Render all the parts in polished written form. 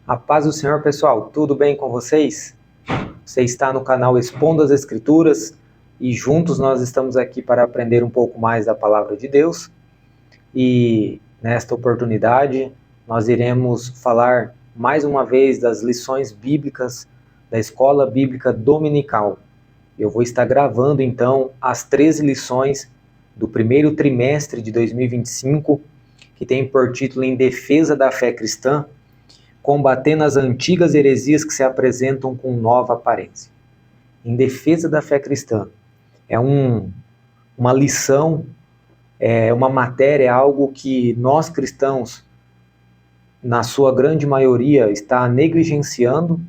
A paz do Senhor, pessoal, tudo bem com vocês? Você está no canal Expondo as Escrituras e juntos nós estamos aqui para aprender um pouco mais da Palavra de Deus. E nesta oportunidade nós iremos falar mais uma vez das lições bíblicas da Escola Bíblica Dominical. Eu vou estar gravando então as 13 lições do primeiro trimestre de 2025, que tem por título Em Defesa da Fé Cristã, combatendo as antigas heresias que se apresentam com nova aparência. Em defesa da fé cristã. É uma lição, é uma matéria, é algo que nós cristãos, na sua grande maioria, está negligenciando,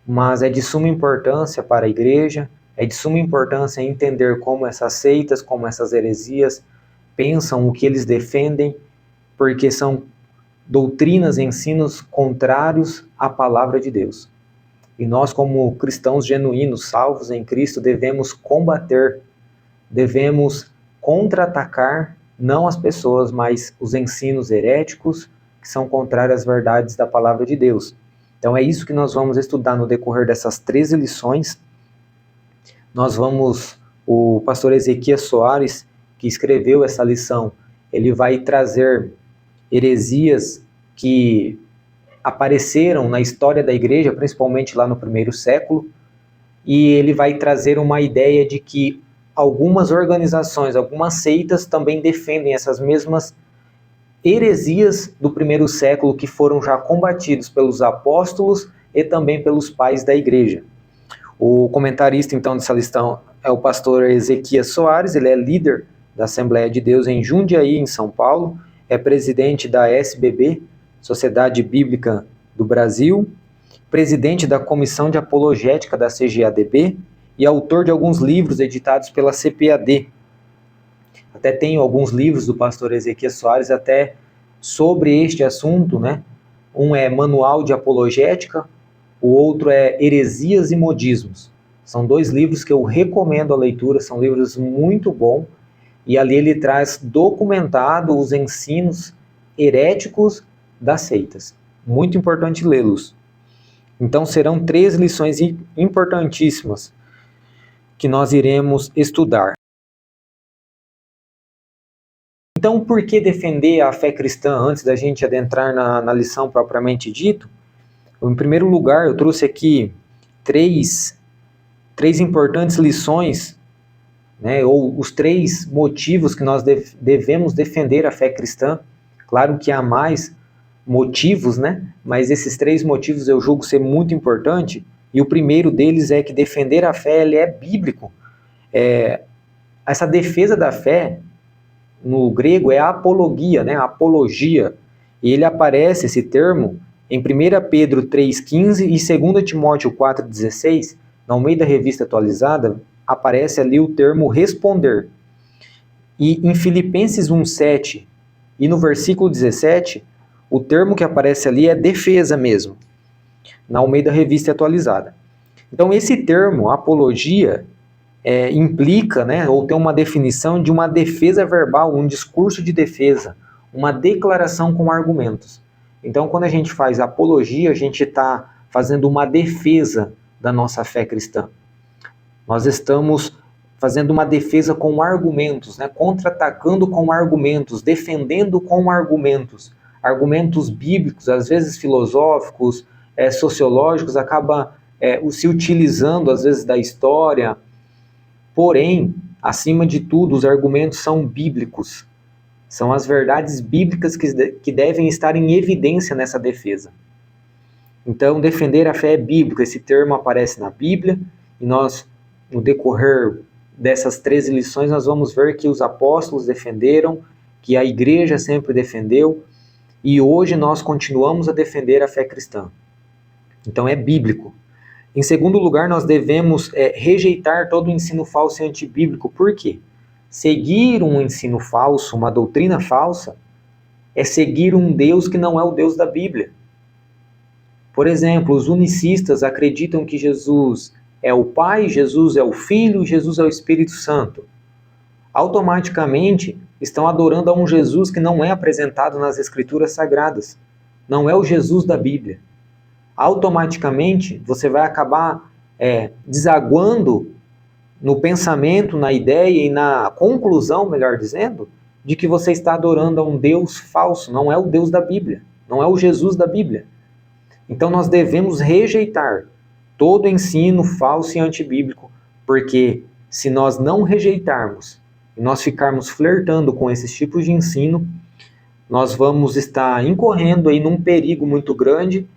mas é de suma importância para a igreja, é de suma importância entender como essas seitas, como essas heresias pensam, o que eles defendem, porque são doutrinas, ensinos contrários à palavra de Deus. E nós, como cristãos genuínos, salvos em Cristo, devemos combater, devemos contra-atacar, não as pessoas, mas os ensinos heréticos que são contrários às verdades da palavra de Deus. Então é isso que nós vamos estudar no decorrer dessas 13 lições. O pastor Ezequias Soares, que escreveu essa lição, ele vai trazer heresias que apareceram na história da igreja, principalmente lá no primeiro século, e ele vai trazer uma ideia de que algumas organizações, algumas seitas também defendem essas mesmas heresias do primeiro século que foram já combatidos pelos apóstolos e também pelos pais da igreja. O comentarista então dessa lição é o pastor Ezequias Soares, ele é líder da Assembleia de Deus em Jundiaí, em São Paulo, é presidente da SBB, Sociedade Bíblica do Brasil, presidente da Comissão de Apologética da CGADB e autor de alguns livros editados pela CPAD. Até tenho alguns livros do pastor Ezequias Soares até sobre este assunto, né? Um é Manual de Apologética, o outro é Heresias e Modismos. São dois livros que eu recomendo a leitura, são livros muito bons, e ali ele traz documentado os ensinos heréticos das seitas. Muito importante lê-los. Então serão 3 lições importantíssimas que nós iremos estudar. Então, por que defender a fé cristã antes da gente adentrar na lição propriamente dito? Em primeiro lugar, eu trouxe aqui três importantes lições, né, ou os 3 motivos que nós devemos defender a fé cristã. Claro que há mais motivos, né? Mas esses 3 motivos eu julgo ser muito importante, e o primeiro deles é que defender a fé ele é bíblico. Essa defesa da fé, no grego, é apologia, né? Apologia, e ele aparece, esse termo, em 1 Pedro 3,15 e 2 Timóteo 4,16, na Almeida Revista Atualizada, aparece ali o termo responder. E em Filipenses 1,7 e no versículo 17, o termo que aparece ali é defesa mesmo, na Almeida Revista Atualizada. Então esse termo, apologia, implica, né, ou tem uma definição de uma defesa verbal, um discurso de defesa, uma declaração com argumentos. Então quando a gente faz apologia, a gente está fazendo uma defesa da nossa fé cristã. Nós estamos fazendo uma defesa com argumentos, né, contra-atacando com argumentos, defendendo com argumentos. Argumentos bíblicos, às vezes filosóficos, sociológicos, acaba se utilizando às vezes da história. Porém, acima de tudo, os argumentos são bíblicos. São as verdades bíblicas que devem estar em evidência nessa defesa. Então, defender a fé é bíblico. Esse termo aparece na Bíblia e nós, no decorrer dessas 13 lições, nós vamos ver que os apóstolos defenderam, que a igreja sempre defendeu, e hoje nós continuamos a defender a fé cristã. Então é bíblico. Em segundo lugar, nós devemos rejeitar todo o ensino falso e antibíblico. Por quê? Seguir um ensino falso, uma doutrina falsa, é seguir um Deus que não é o Deus da Bíblia. Por exemplo, os unicistas acreditam que Jesus é o Pai, Jesus é o Filho, Jesus é o Espírito Santo. Automaticamente estão adorando a um Jesus que não é apresentado nas Escrituras Sagradas. Não é o Jesus da Bíblia. automaticamente você vai acabar desaguando no pensamento, na ideia e na conclusão, melhor dizendo, de que você está adorando a um Deus falso, não é o Deus da Bíblia, não é o Jesus da Bíblia. Então nós devemos rejeitar todo ensino falso e antibíblico, porque se nós não rejeitarmos e nós ficarmos flertando com esses tipos de ensino, nós vamos estar incorrendo aí num perigo muito grande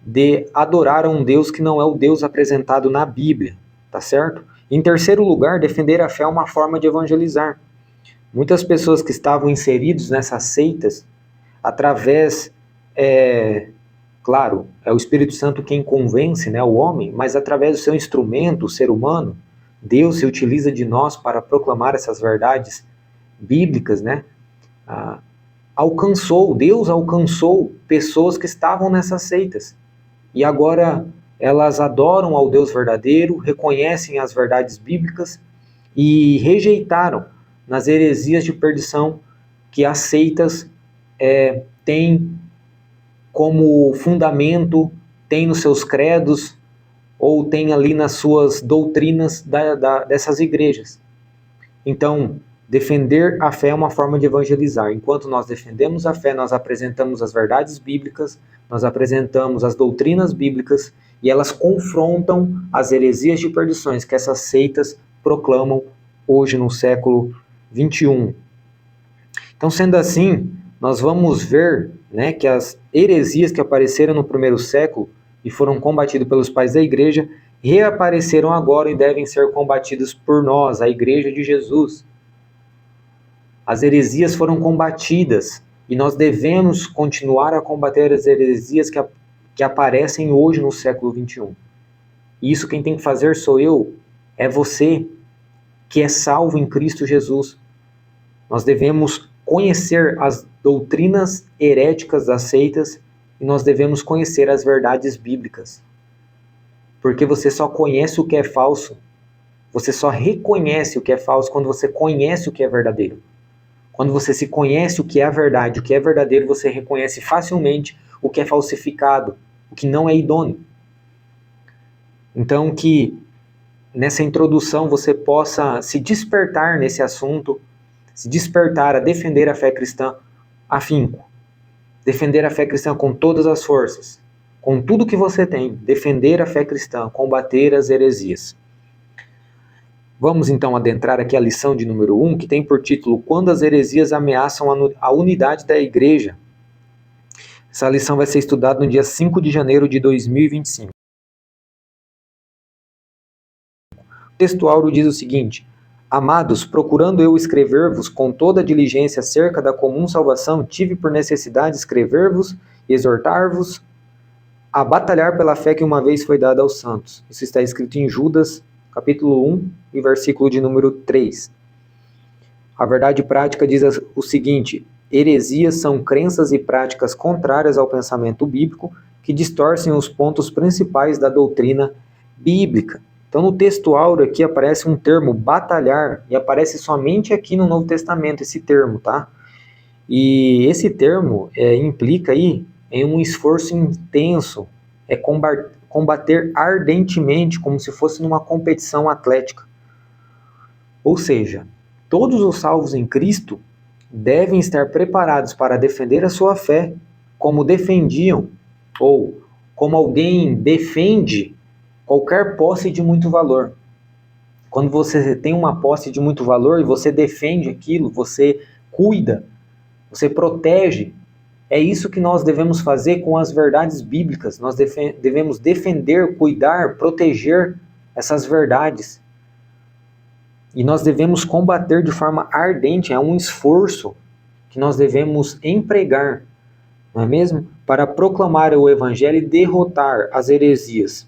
de adorar a um Deus que não é o Deus apresentado na Bíblia, tá certo? Em terceiro lugar, defender a fé é uma forma de evangelizar. Muitas pessoas que estavam inseridos nessas seitas, através, claro, é o Espírito Santo quem convence, né, o homem, mas através do seu instrumento, o ser humano, Deus se utiliza de nós para proclamar essas verdades bíblicas, né? Deus alcançou pessoas que estavam nessas seitas. E agora elas adoram ao Deus verdadeiro, reconhecem as verdades bíblicas e rejeitaram nas heresias de perdição que as seitas têm como fundamento, têm nos seus credos ou têm ali nas suas doutrinas dessas igrejas. Então, defender a fé é uma forma de evangelizar. Enquanto nós defendemos a fé, nós apresentamos as verdades bíblicas, nós apresentamos as doutrinas bíblicas e elas confrontam as heresias de perdições que essas seitas proclamam hoje no século 21. Então, sendo assim, nós vamos ver, né, que as heresias que apareceram no primeiro século e foram combatidas pelos pais da igreja, reapareceram agora e devem ser combatidas por nós, a igreja de Jesus. As heresias foram combatidas e nós devemos continuar a combater as heresias que aparecem hoje no século 21. E isso quem tem que fazer sou eu, é você, que é salvo em Cristo Jesus. Nós devemos conhecer as doutrinas heréticas das seitas e nós devemos conhecer as verdades bíblicas. Porque você só conhece o que é falso, você só reconhece o que é falso quando você conhece o que é verdadeiro. Quando você se conhece o que é a verdade, o que é verdadeiro, você reconhece facilmente o que é falsificado, o que não é idôneo. Então que nessa introdução você possa se despertar nesse assunto, se despertar a defender a fé cristã afinco. Defender a fé cristã com todas as forças, com tudo que você tem, defender a fé cristã, combater as heresias. Vamos então adentrar aqui a lição de número 1, que tem por título Quando as heresias ameaçam a unidade da igreja. Essa lição vai ser estudada no dia 5 de janeiro de 2025. O texto áureo diz o seguinte: Amados, procurando eu escrever-vos com toda diligência acerca da comum salvação, tive por necessidade escrever-vos e exortar-vos a batalhar pela fé que uma vez foi dada aos santos. Isso está escrito em Judas, capítulo 1 e versículo de número 3. A verdade prática diz o seguinte: heresias são crenças e práticas contrárias ao pensamento bíblico que distorcem os pontos principais da doutrina bíblica. Então no texto áureo aqui aparece um termo, batalhar, e aparece somente aqui no Novo Testamento esse termo, tá? E esse termo implica aí em um esforço intenso, combater ardentemente, como se fosse numa competição atlética. Ou seja, todos os salvos em Cristo devem estar preparados para defender a sua fé, como defendiam, ou como alguém defende qualquer posse de muito valor. Quando você tem uma posse de muito valor e você defende aquilo, você cuida, você protege, é isso que nós devemos fazer com as verdades bíblicas. Nós devemos defender, cuidar, proteger essas verdades. E nós devemos combater de forma ardente, é um esforço que nós devemos empregar, não é mesmo? Para proclamar o evangelho e derrotar as heresias.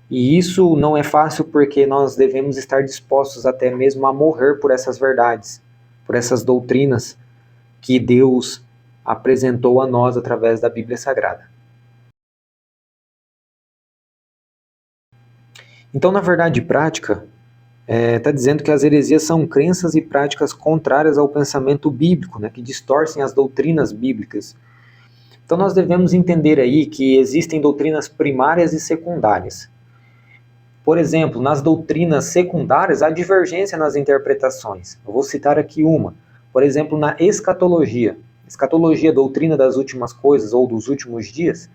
E isso não é fácil porque nós devemos estar dispostos até mesmo a morrer por essas verdades, por essas doutrinas que Deus apresentou a nós através da Bíblia Sagrada. Então, na verdade prática, está dizendo que as heresias são crenças e práticas contrárias ao pensamento bíblico, né, que distorcem as doutrinas bíblicas. Então nós devemos entender aí que existem doutrinas primárias e secundárias. Por exemplo, nas doutrinas secundárias há divergência nas interpretações. Eu vou citar aqui uma. Por exemplo, na escatologia. Escatologia, doutrina das últimas coisas ou dos últimos dias.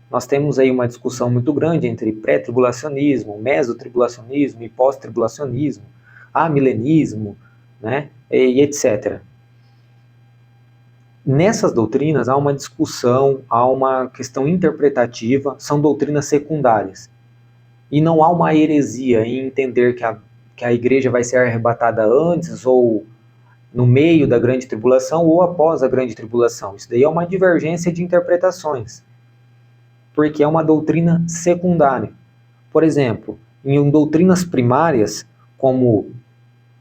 Nós temos aí uma discussão muito grande entre pré-tribulacionismo, mesotribulacionismo e pós-tribulacionismo, amilenismo, né, e etc. Nessas doutrinas há uma discussão, há uma questão interpretativa, são doutrinas secundárias. E não há uma heresia em entender que a igreja vai ser arrebatada antes ou no meio da grande tribulação ou após a grande tribulação. Isso daí é uma divergência de interpretações, porque é uma doutrina secundária. Por exemplo, em doutrinas primárias, como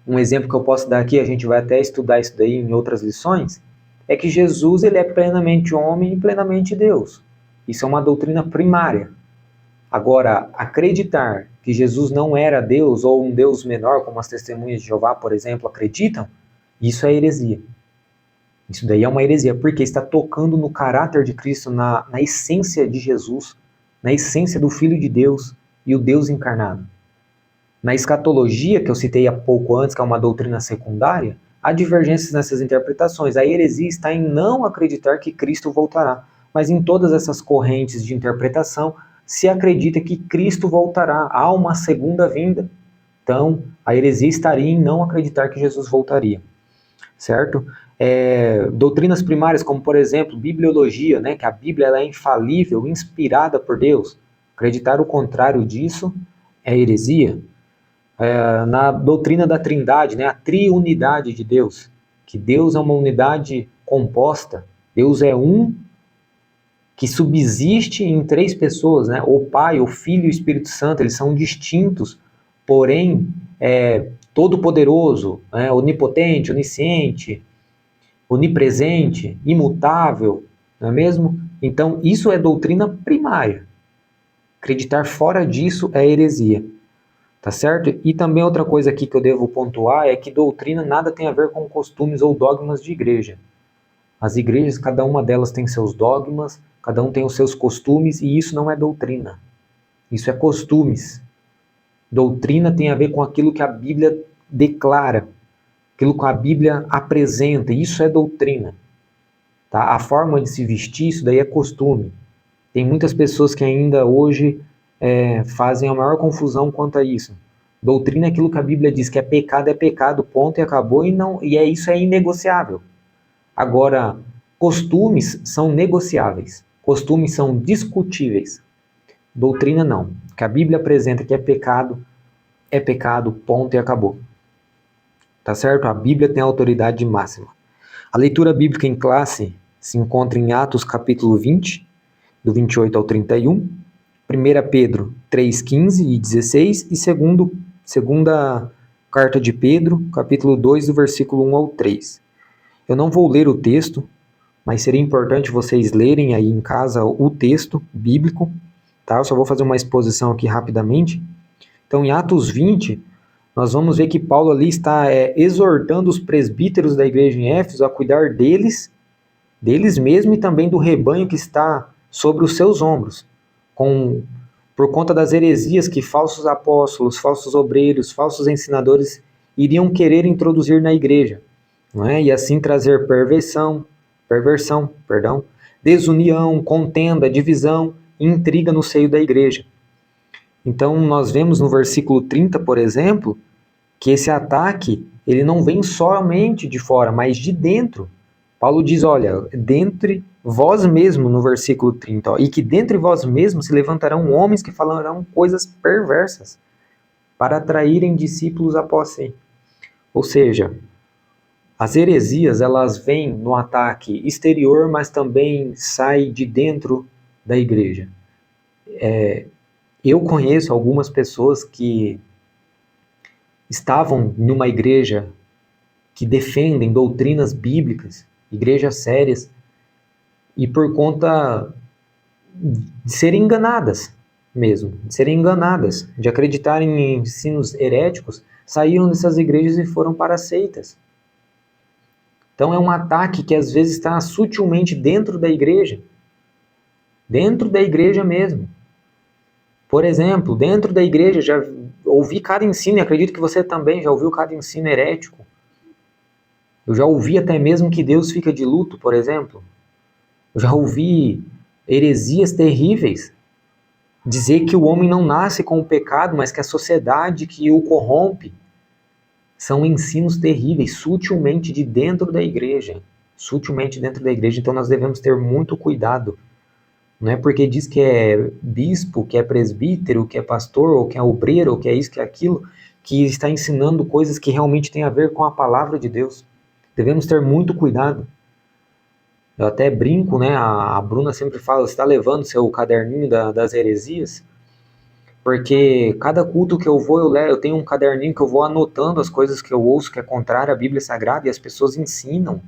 um exemplo que eu posso dar aqui, a gente vai até estudar isso daí em outras lições, é que Jesus ele é plenamente homem e plenamente Deus. Isso é uma doutrina primária. Agora, acreditar que Jesus não era Deus ou um Deus menor, como as testemunhas de Jeová, por exemplo, acreditam, isso é heresia. Isso daí é uma heresia, porque está tocando no caráter de Cristo, na essência de Jesus, na essência do Filho de Deus e o Deus encarnado. Na escatologia, que eu citei há pouco antes, que é uma doutrina secundária, há divergências nessas interpretações. A heresia está em não acreditar que Cristo voltará. Mas em todas essas correntes de interpretação, se acredita que Cristo voltará, há uma segunda vinda. Então, a heresia estaria em não acreditar que Jesus voltaria. Certo? Doutrinas primárias, como por exemplo, bibliologia, né, que a Bíblia ela é infalível, inspirada por Deus. Acreditar o contrário disso é heresia. Na doutrina da Trindade, né, a triunidade de Deus, que Deus é uma unidade composta, Deus é um que subsiste em três pessoas, né, o Pai, o Filho e o Espírito Santo, eles são distintos, porém, todo-poderoso, onipotente, onisciente, onipresente, imutável, não é mesmo? Então, isso é doutrina primária. Acreditar fora disso é heresia. Tá certo? E também outra coisa aqui que eu devo pontuar é que doutrina nada tem a ver com costumes ou dogmas de igreja. As igrejas, cada uma delas tem seus dogmas, cada um tem os seus costumes, e isso não é doutrina. Isso é costumes. Doutrina tem a ver com aquilo que a Bíblia declara, aquilo que a Bíblia apresenta, isso é doutrina. Tá? A forma de se vestir, isso daí é costume. Tem muitas pessoas que ainda hoje fazem a maior confusão quanto a isso. Doutrina é aquilo que a Bíblia diz que é pecado, ponto e acabou, isso é inegociável. Agora, costumes são negociáveis, costumes são discutíveis. Doutrina não. O que a Bíblia apresenta que é pecado, ponto e acabou. Tá certo? A Bíblia tem autoridade máxima. A leitura bíblica em classe se encontra em Atos capítulo 20, do 28 ao 31, 1 Pedro 3, 15 e 16 e segunda carta de Pedro, capítulo 2, do versículo 1 ao 3. Eu não vou ler o texto, mas seria importante vocês lerem aí em casa o texto bíblico, tá? Eu só vou fazer uma exposição aqui rapidamente. Então, em Atos 20, nós vamos ver que Paulo ali está exortando os presbíteros da igreja em Éfeso a cuidar deles mesmos e também do rebanho que está sobre os seus ombros, por conta das heresias que falsos apóstolos, falsos obreiros, falsos ensinadores iriam querer introduzir na igreja, não é? E assim trazer perversão, desunião, contenda, divisão e intriga no seio da igreja. Então nós vemos no versículo 30, por exemplo, que esse ataque ele não vem somente de fora, mas de dentro. Paulo diz, olha, dentre vós mesmos, no versículo 30, e que dentre vós mesmos se levantarão homens que falarão coisas perversas para atraírem discípulos após si. Ou seja, as heresias, elas vêm no ataque exterior, mas também saem de dentro da igreja. Eu conheço algumas pessoas que estavam numa igreja que defendem doutrinas bíblicas, igrejas sérias, e por conta de serem enganadas mesmo, de acreditarem em ensinos heréticos, saíram dessas igrejas e foram para seitas. Então é um ataque que às vezes está sutilmente dentro da igreja, dentro da igreja mesmo. Por exemplo, dentro da igreja já ouvi cada ensino, e acredito que você também já ouviu cada ensino herético. Eu já ouvi até mesmo que Deus fica de luto, por exemplo. Eu já ouvi heresias terríveis. Dizer que o homem não nasce com o pecado, mas que a sociedade que o corrompe. São ensinos terríveis, sutilmente de dentro da igreja. Sutilmente dentro da igreja, então nós devemos ter muito cuidado. Não é porque diz que é bispo, que é presbítero, que é pastor, ou que é obreiro, ou que é isso, que é aquilo, que está ensinando coisas que realmente têm a ver com a palavra de Deus. Devemos ter muito cuidado. Eu até brinco, né? A Bruna sempre fala, você está levando seu caderninho das heresias? Porque cada culto que eu vou, eu tenho um caderninho que eu vou anotando as coisas que eu ouço que é contrário à Bíblia Sagrada, e as pessoas ensinam,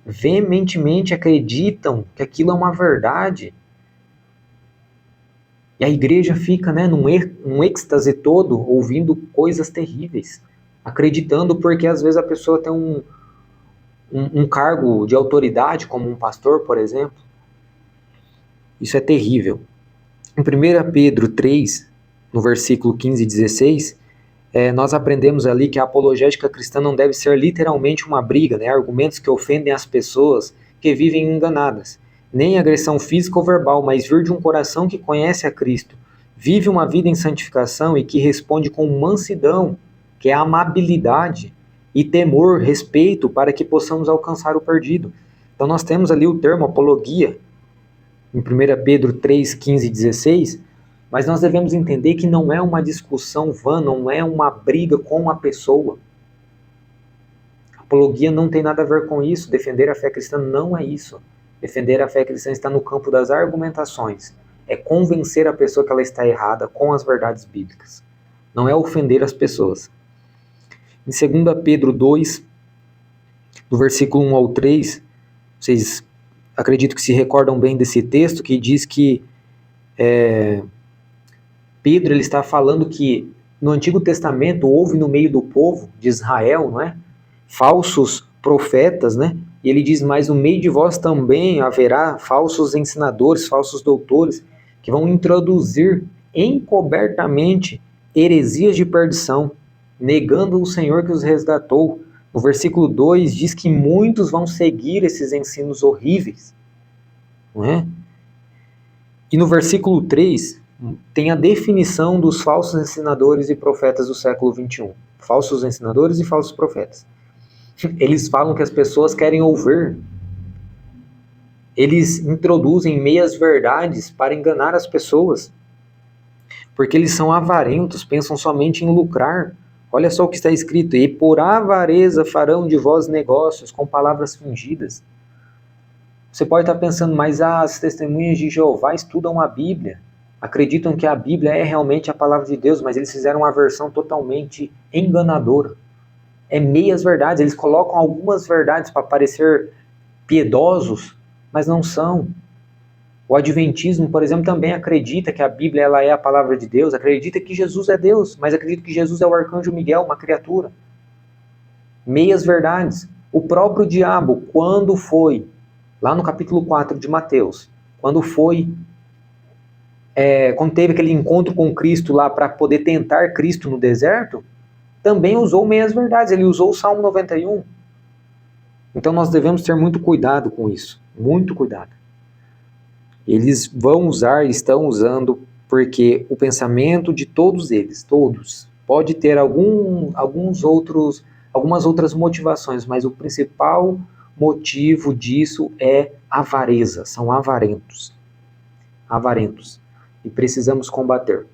veementemente acreditam que aquilo é uma verdade. E a igreja fica, né, num êxtase todo, ouvindo coisas terríveis, acreditando porque às vezes a pessoa tem um cargo de autoridade, como um pastor, por exemplo. Isso é terrível. Em 1 Pedro 3, no versículo 15 e 16, nós aprendemos ali que a apologética cristã não deve ser literalmente uma briga, né? Argumentos que ofendem as pessoas que vivem enganadas. Nem agressão física ou verbal, mas vir de um coração que conhece a Cristo, vive uma vida em santificação e que responde com mansidão, que é amabilidade e temor, respeito, para que possamos alcançar o perdido. Então nós temos ali o termo apologia, em 1 Pedro 3, 15 e 16, mas nós devemos entender que não é uma discussão vã, não é uma briga com a pessoa. Apologia não tem nada a ver com isso. Defender a fé cristã não é isso. Defender a fé cristã está no campo das argumentações. É convencer a pessoa que ela está errada com as verdades bíblicas. Não é ofender as pessoas. Em 2 Pedro 2, do versículo 1 ao 3, vocês acredito que se recordam bem desse texto, que diz que Pedro ele está falando que no Antigo Testamento houve no meio do povo de Israel, não é? Falsos profetas, né? E ele diz, mas no meio de vós também haverá falsos ensinadores, falsos doutores, que vão introduzir encobertamente heresias de perdição, negando o Senhor que os resgatou. No versículo 2 diz que muitos vão seguir esses ensinos horríveis, não é? E no versículo 3 tem a definição dos falsos ensinadores e profetas do século 21. Falsos ensinadores e falsos profetas. Eles falam que as pessoas querem ouvir. Eles introduzem meias verdades para enganar as pessoas. Porque eles são avarentos, pensam somente em lucrar. Olha só o que está escrito. E por avareza farão de vós negócios com palavras fingidas. Você pode estar pensando, mas as testemunhas de Jeová estudam a Bíblia. Acreditam que a Bíblia é realmente a palavra de Deus, mas eles fizeram uma versão totalmente enganadora. É meias verdades, eles colocam algumas verdades para parecer piedosos, mas não são. O Adventismo, por exemplo, também acredita que a Bíblia ela é a palavra de Deus, acredita que Jesus é Deus, mas acredita que Jesus é o arcanjo Miguel, uma criatura. Meias verdades. O próprio diabo, quando foi, lá no capítulo 4 de Mateus, quando teve aquele encontro com Cristo lá para poder tentar Cristo no deserto, também usou meias verdades, ele usou o Salmo 91. Então nós devemos ter muito cuidado com isso, muito cuidado. Eles vão usar, estão usando, porque o pensamento de todos eles, todos, pode ter algumas outras motivações, mas o principal motivo disso é avareza, são avarentos. Avarentos. E precisamos combater,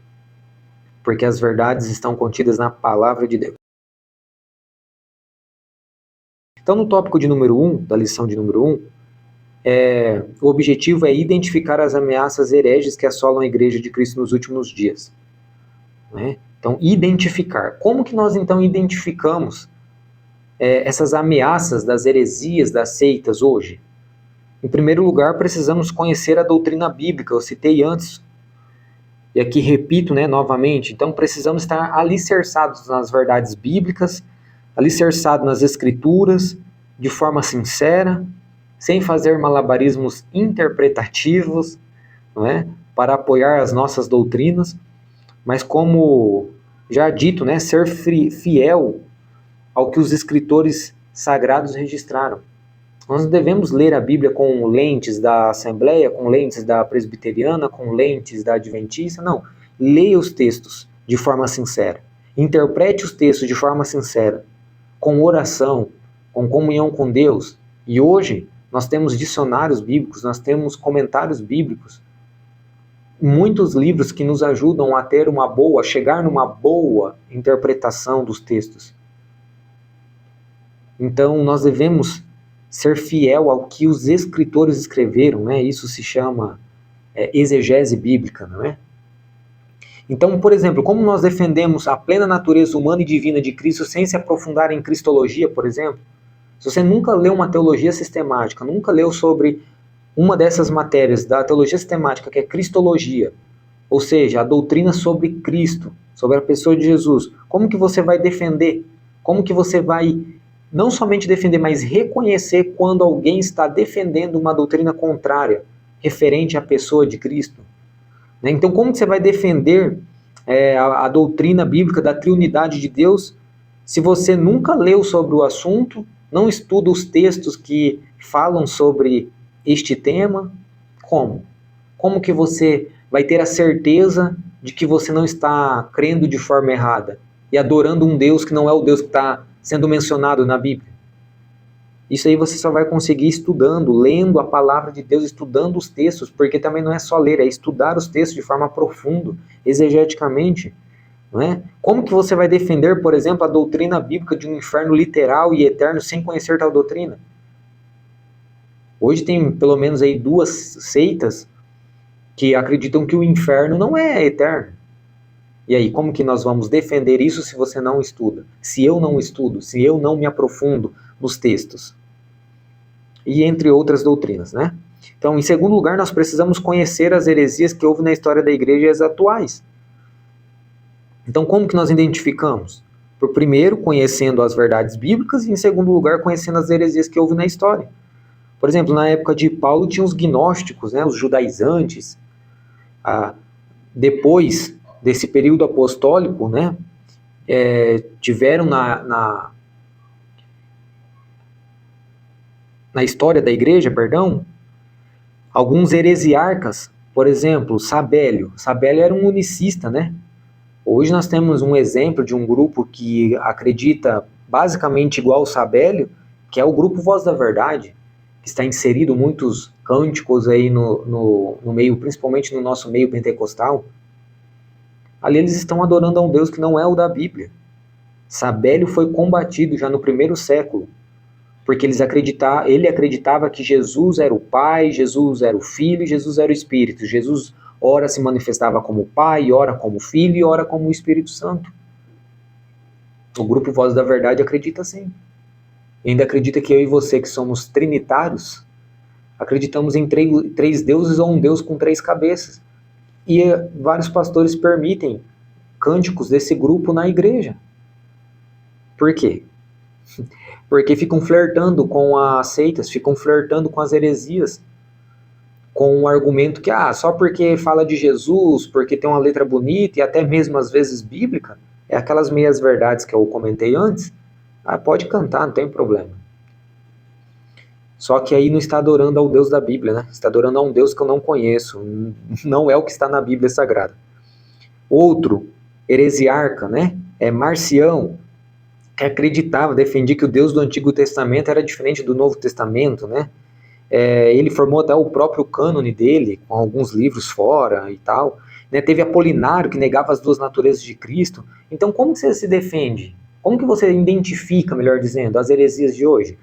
porque as verdades estão contidas na palavra de Deus. Então, no tópico de número 1, da lição de número 1, o objetivo é identificar as ameaças hereges que assolam a Igreja de Cristo nos últimos dias. Né? Então, identificar. Como que nós, então, identificamos essas ameaças das heresias, das seitas hoje? Em primeiro lugar, precisamos conhecer a doutrina bíblica, eu citei antes, e aqui repito, né, novamente, então precisamos estar alicerçados nas verdades bíblicas, alicerçados nas escrituras, de forma sincera, sem fazer malabarismos interpretativos, não é? Para apoiar as nossas doutrinas, mas como já dito, né, ser fiel ao que os escritores sagrados registraram. Nós não devemos ler a Bíblia com lentes da Assembleia, com lentes da Presbiteriana, com lentes da Adventista, não. Leia os textos de forma sincera. Interprete os textos de forma sincera, com oração, com comunhão com Deus. E hoje nós temos dicionários bíblicos, nós temos comentários bíblicos, muitos livros que nos ajudam a ter a chegar numa boa interpretação dos textos. Então nós devemos ser fiel ao que os escritores escreveram, né? Isso se chama exegese bíblica, não é? Então, por exemplo, como nós defendemos a plena natureza humana e divina de Cristo sem se aprofundar em cristologia, por exemplo? Se você nunca leu uma teologia sistemática, nunca leu sobre uma dessas matérias da teologia sistemática, que é cristologia, ou seja, a doutrina sobre Cristo, sobre a pessoa de Jesus, como que você vai defender? Como que você vai não somente defender, mas reconhecer quando alguém está defendendo uma doutrina contrária, referente à pessoa de Cristo? Então, como que você vai defender a doutrina bíblica da triunidade de Deus se você nunca leu sobre o assunto, não estuda os textos que falam sobre este tema? Como? Como que você vai ter a certeza de que você não está crendo de forma errada e adorando um Deus que não é o Deus que está sendo mencionado na Bíblia? Isso aí você só vai conseguir estudando, lendo a palavra de Deus, estudando os textos, porque também não é só ler, é estudar os textos de forma profunda, exegeticamente. Não é? Como que você vai defender, por exemplo, a doutrina bíblica de um inferno literal e eterno sem conhecer tal doutrina? Hoje tem pelo menos aí 2 seitas que acreditam que o inferno não é eterno. E aí, como que nós vamos defender isso se você não estuda? Se eu não estudo, se eu não me aprofundo nos textos? E entre outras doutrinas, né? Então, em segundo lugar, nós precisamos conhecer as heresias que houve na história da igreja e as atuais. Então, como que nós identificamos? Por primeiro, conhecendo as verdades bíblicas, e em segundo lugar, conhecendo as heresias que houve na história. Por exemplo, na época de Paulo tinha os gnósticos, né, os judaizantes. Depois desse período apostólico, né, tiveram na história da igreja, perdão, alguns heresiarcas. Por exemplo, Sabélio. Sabélio era um unicista, né? Hoje nós temos um exemplo de um grupo que acredita basicamente igual ao Sabélio, que é o grupo Voz da Verdade, que está inserido muitos cânticos aí no meio, principalmente no nosso meio pentecostal. Ali eles estão adorando a um Deus que não é o da Bíblia. Sabélio foi combatido já no primeiro século, porque ele acreditava que Jesus era o Pai, Jesus era o Filho e Jesus era o Espírito. Jesus ora se manifestava como Pai, ora como Filho e ora como o Espírito Santo. O grupo Voz da Verdade acredita assim. E ainda acredita que eu e você, que somos trinitários, acreditamos em 3 deuses ou um Deus com 3 cabeças. E vários pastores permitem cânticos desse grupo na igreja. Por quê? Porque ficam flertando com as seitas, ficam flertando com as heresias, com o argumento que só porque fala de Jesus, porque tem uma letra bonita e até mesmo às vezes bíblica, é aquelas meias verdades que eu comentei antes, pode cantar, não tem problema. Só que aí não está adorando ao Deus da Bíblia, né? Está adorando a um Deus que eu não conheço, não é o que está na Bíblia Sagrada. Outro heresiarca, né? É Marcião, que acreditava, defendia que o Deus do Antigo Testamento era diferente do Novo Testamento, né? Ele formou até o próprio cânone dele, com alguns livros fora e tal. Né? Teve Apolinário, que negava as 2 naturezas de Cristo. Então, como que você se defende? Como que você identifica, melhor dizendo, as heresias de hoje?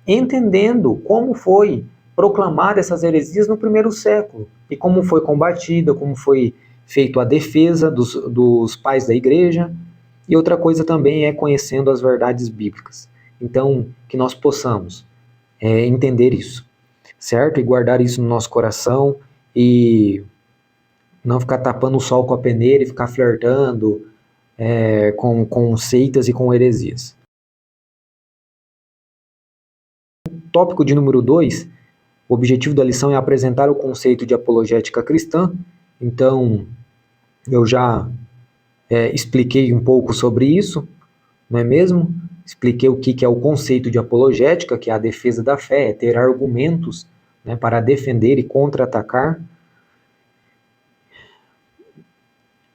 Entendendo como foi proclamada essas heresias no primeiro século, e como foi combatida, como foi feita a defesa dos pais da igreja. E outra coisa também é conhecendo as verdades bíblicas. Então, que nós possamos entender isso, certo? E guardar isso no nosso coração e não ficar tapando o sol com a peneira e ficar flertando com seitas e com heresias. Tópico de número 2, O objetivo da lição é apresentar o conceito de apologética cristã. Então, eu já expliquei um pouco sobre isso, não é mesmo? Expliquei o que é o conceito de apologética, que é a defesa da fé, é ter argumentos, né, para defender e contra-atacar.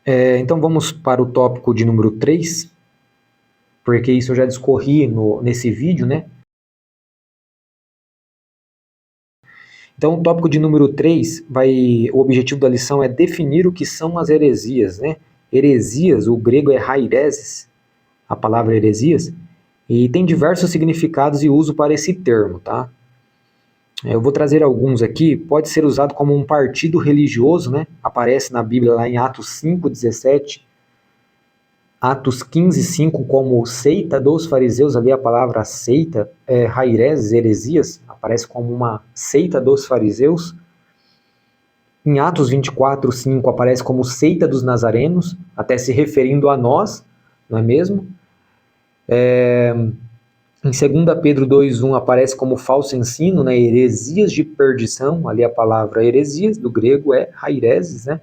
Então vamos para o tópico de número 3, porque isso eu já discorri nesse vídeo, né? Então o tópico de número 3, o objetivo da lição é definir o que são as heresias, né? Heresias, o grego é haireses, a palavra heresias, e tem diversos significados e uso para esse termo, tá? Eu vou trazer alguns aqui. Pode ser usado como um partido religioso, né? Aparece na Bíblia lá em Atos 5:17, Atos 15:5 como seita dos fariseus. Ali a palavra seita, haireses, heresias, aparece como uma seita dos fariseus. Em Atos 24:5 aparece como seita dos nazarenos, até se referindo a nós, não é mesmo? Em 2 Pedro 2:1 aparece como falso ensino, né, heresias de perdição, ali a palavra heresias, do grego é haireses, né?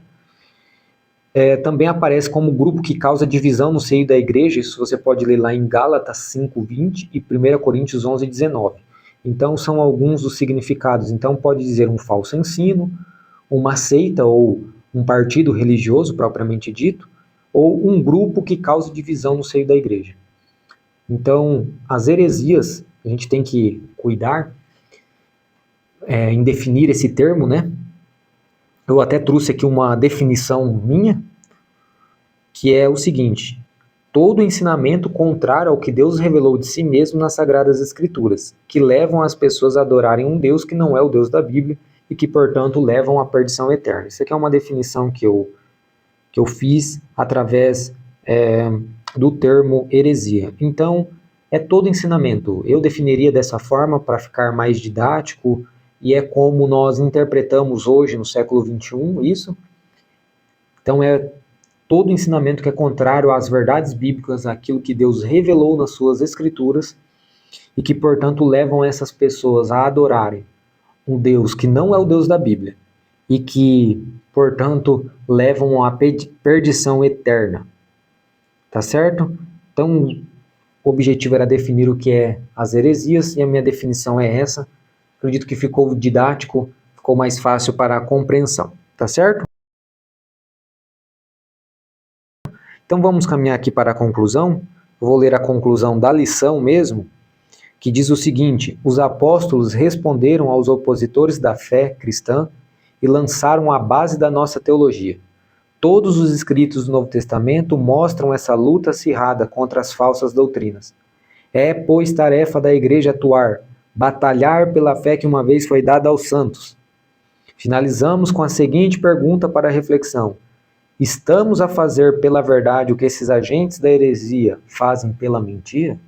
Também aparece como grupo que causa divisão no seio da igreja, isso você pode ler lá em Gálatas 5:20 e 1 Coríntios 11:19. Então são alguns dos significados. Então pode dizer um falso ensino, uma seita ou um partido religioso propriamente dito, ou um grupo que causa divisão no seio da igreja. Então, as heresias, a gente tem que cuidar em definir esse termo, né? Eu até trouxe aqui uma definição minha, que é o seguinte: todo ensinamento contrário ao que Deus revelou de si mesmo nas Sagradas Escrituras, que levam as pessoas a adorarem um Deus que não é o Deus da Bíblia e que, portanto, levam à perdição eterna. Isso aqui é uma definição que eu fiz através do termo heresia. Então, é todo ensinamento. Eu definiria dessa forma para ficar mais didático, e é como nós interpretamos hoje no século XXI isso. Então é todo ensinamento que é contrário às verdades bíblicas, àquilo que Deus revelou nas suas escrituras, e que, portanto, levam essas pessoas a adorarem um Deus que não é o Deus da Bíblia, e que, portanto, levam à perdição eterna. Tá certo? Então, o objetivo era definir o que é as heresias, e a minha definição é essa. Acredito que ficou didático, ficou mais fácil para a compreensão. Tá certo? Então vamos caminhar aqui para a conclusão. Eu vou ler a conclusão da lição mesmo, que diz o seguinte: os apóstolos responderam aos opositores da fé cristã e lançaram a base da nossa teologia. Todos os escritos do Novo Testamento mostram essa luta acirrada contra as falsas doutrinas. É, pois, tarefa da igreja atuar, batalhar pela fé que uma vez foi dada aos santos. Finalizamos com a seguinte pergunta para reflexão: estamos a fazer pela verdade o que esses agentes da heresia fazem pela mentira?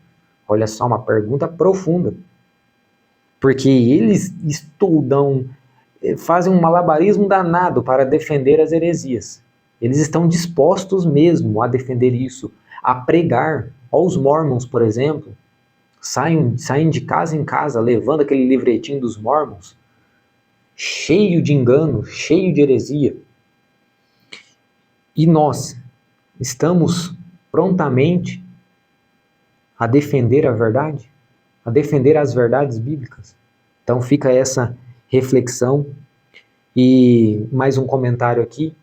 Olha só, uma pergunta profunda. Porque eles estudam, fazem um malabarismo danado para defender as heresias. Eles estão dispostos mesmo a defender isso, a pregar. Olha os Mormons, por exemplo, saem de casa em casa levando aquele livretinho dos Mormons, cheio de engano, cheio de heresia. E nós estamos prontamente a defender a verdade, a defender as verdades bíblicas. Então fica essa reflexão. E mais um comentário aqui,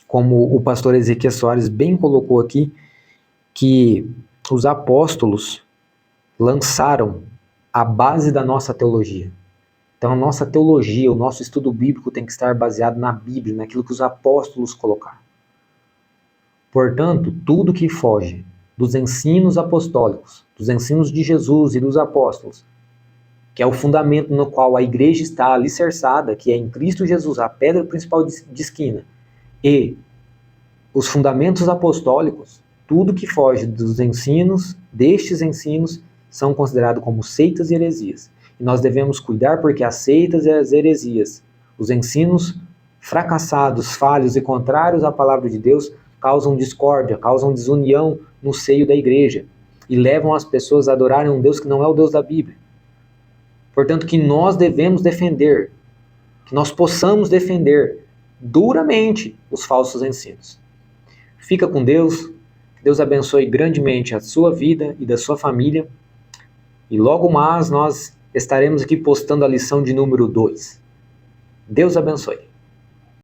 como o pastor Ezequiel Soares bem colocou aqui, que os apóstolos lançaram a base da nossa teologia. Então a nossa teologia, o nosso estudo bíblico tem que estar baseado na Bíblia, naquilo que os apóstolos colocaram. Portanto, tudo que foge dos ensinos apostólicos, dos ensinos de Jesus e dos apóstolos, que é o fundamento no qual a igreja está alicerçada, que é em Cristo Jesus, a pedra principal de esquina, e os fundamentos apostólicos, tudo que foge dos ensinos, destes ensinos, são considerados como seitas e heresias. E nós devemos cuidar porque as seitas e as heresias, os ensinos fracassados, falhos e contrários à palavra de Deus, causam discórdia, causam desunião no seio da igreja e levam as pessoas a adorarem um Deus que não é o Deus da Bíblia. Portanto, que nós devemos defender, que nós possamos defender duramente os falsos ensinos. Fica com Deus, Deus abençoe grandemente a sua vida e da sua família, e logo mais nós estaremos aqui postando a lição de número 2. Deus abençoe.